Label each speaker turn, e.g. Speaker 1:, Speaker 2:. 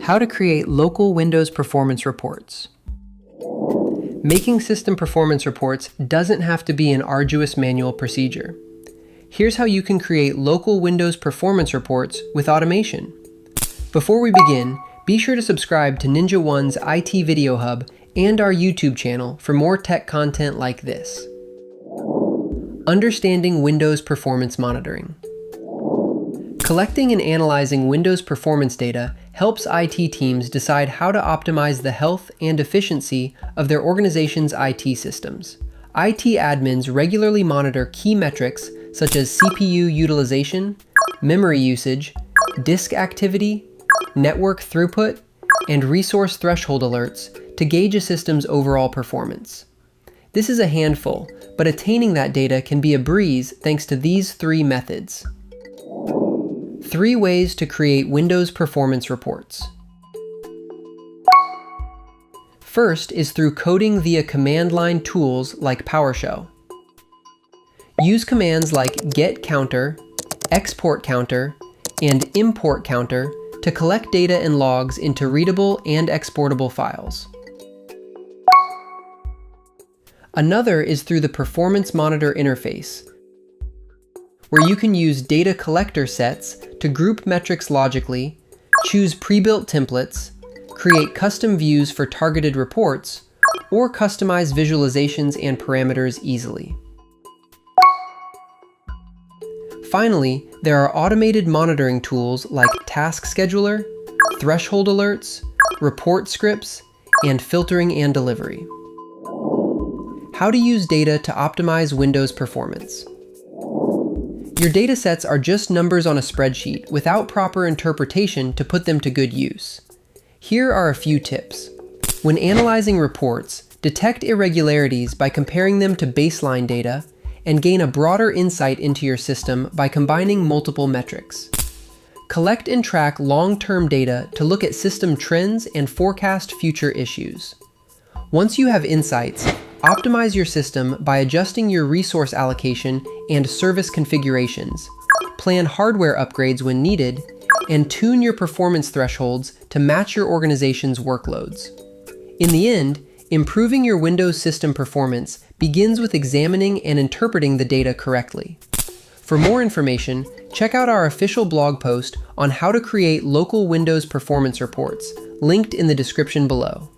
Speaker 1: How to create local Windows performance reports. Making system performance reports doesn't have to be an arduous manual procedure. Here's how you can create local Windows performance reports with automation. Before we begin, be sure to subscribe to NinjaOne's IT Video Hub and our YouTube channel for more tech content like this. Understanding Windows performance monitoring. Collecting and analyzing Windows performance data helps IT teams decide how to optimize the health and efficiency of their organization's IT systems. IT admins regularly monitor key metrics such as CPU utilization, memory usage, disk activity, network throughput, and resource threshold alerts to gauge a system's overall performance. This is a handful, but attaining that data can be a breeze thanks to these three methods. 3 ways to create Windows performance reports. First is through coding via command line tools like PowerShell. Use commands like getCounter, exportCounter, and importCounter to collect data and logs into readable and exportable files. Another is through the Performance Monitor interface, where you can use data collector sets to group metrics logically, choose pre-built templates, create custom views for targeted reports, or customize visualizations and parameters easily. Finally, there are automated monitoring tools like Task Scheduler, Threshold Alerts, Report Scripts, and Filtering and Delivery. How to use data to optimize Windows performance. Your datasets are just numbers on a spreadsheet without proper interpretation to put them to good use. Here are a few tips. When analyzing reports, detect irregularities by comparing them to baseline data and gain a broader insight into your system by combining multiple metrics. Collect and track long-term data to look at system trends and forecast future issues. Once you have insights, optimize your system by adjusting your resource allocation and service configurations, plan hardware upgrades when needed, and tune your performance thresholds to match your organization's workloads. In the end, improving your Windows system performance begins with examining and interpreting the data correctly. For more information, check out our official blog post on how to create local Windows performance reports, linked in the description below.